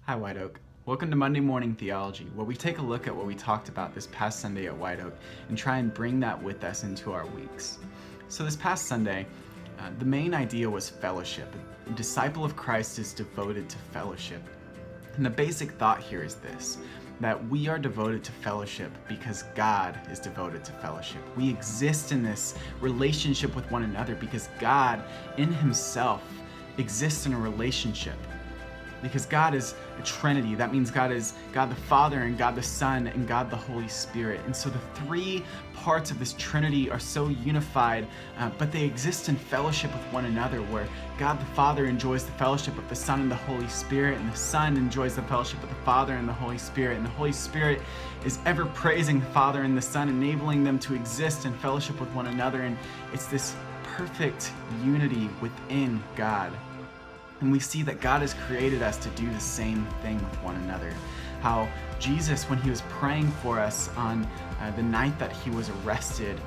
Hi, White Oak. Welcome to Monday Morning Theology, where we take a look at what we talked about this past Sunday at White Oak and try and bring that with us into our weeks. So this past Sunday, the main idea was fellowship. A disciple of Christ is devoted to fellowship. And the basic thought here is this, that we are devoted to fellowship because God is devoted to fellowship. We exist in this relationship with one another because God in himself exists in a relationship. Because God is a Trinity. That means God is God the Father and God the Son and God the Holy Spirit. And so the three parts of this Trinity are so unified, but they exist in fellowship with one another, where God the Father enjoys the fellowship of the Son and the Holy Spirit, and the Son enjoys the fellowship of the Father and the Holy Spirit, and the Holy Spirit is ever praising the Father and the Son, enabling them to exist in fellowship with one another. And it's this perfect unity within God. And we see that God has created us to do the same thing with one another. How Jesus, when he was praying for us on the night that he was arrested,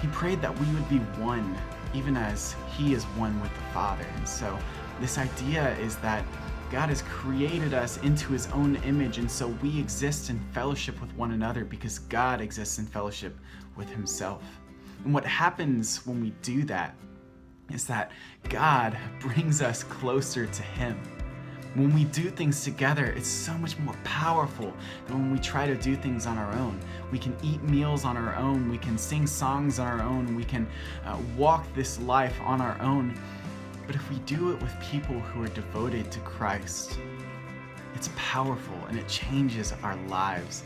he prayed that we would be one, even as he is one with the Father. And so this idea is that God has created us into his own image, and so we exist in fellowship with one another because God exists in fellowship with himself. And what happens when we do that is that God brings us closer to him. When we do things together, it's so much more powerful than when we try to do things on our own. We can eat meals on our own, we can sing songs on our own, we can walk this life on our own. But if we do it with people who are devoted to Christ, it's powerful and it changes our lives.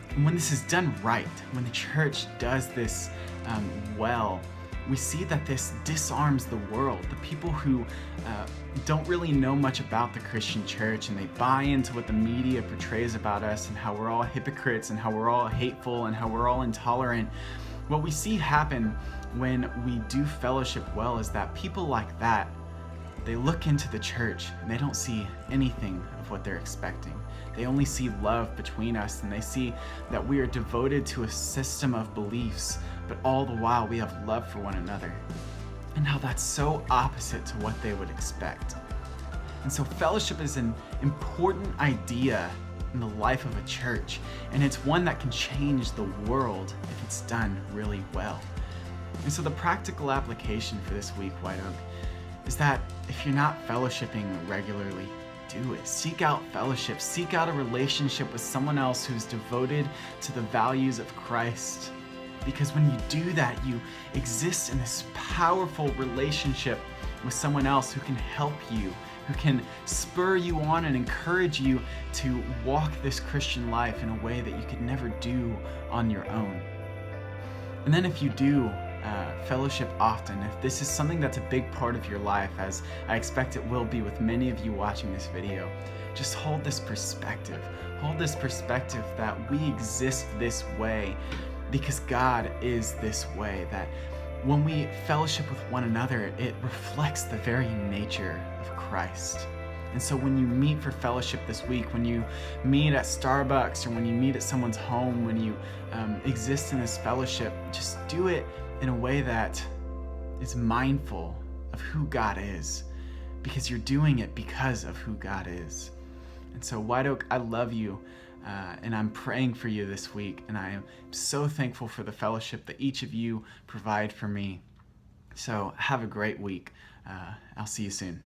And when this is done right, when the church does this well, we see that this disarms the world. The people who don't really know much about the Christian church, and they buy into what the media portrays about us and how we're all hypocrites and how we're all hateful and how we're all intolerant. What we see happen when we do fellowship well is that people like that, they look into the church and they don't see anything of what they're expecting. They only see love between us, and they see that we are devoted to a system of beliefs, but all the while we have love for one another. And how that's so opposite to what they would expect. And so fellowship is an important idea in the life of a church, and it's one that can change the world if it's done really well. And so the practical application for this week, White Oak, is that if you're not fellowshipping regularly, do it. Seek out fellowship. Seek out a relationship with someone else who's devoted to the values of Christ. Because when you do that, you exist in this powerful relationship with someone else who can help you, who can spur you on and encourage you to walk this Christian life in a way that you could never do on your own. And then if you do fellowship often, if this is something that's a big part of your life, as I expect it will be with many of you watching this video, just hold this perspective. Hold this perspective that we exist this way because God is this way, that when we fellowship with one another, it reflects the very nature of Christ. And so when you meet for fellowship this week, when you meet at Starbucks or when you meet at someone's home, when you exist in this fellowship, just do it in a way that is mindful of who God is, because you're doing it because of who God is. And so White Oak, I love you, and I'm praying for you this week, and I am so thankful for the fellowship that each of you provide for me. So have a great week. I'll see you soon.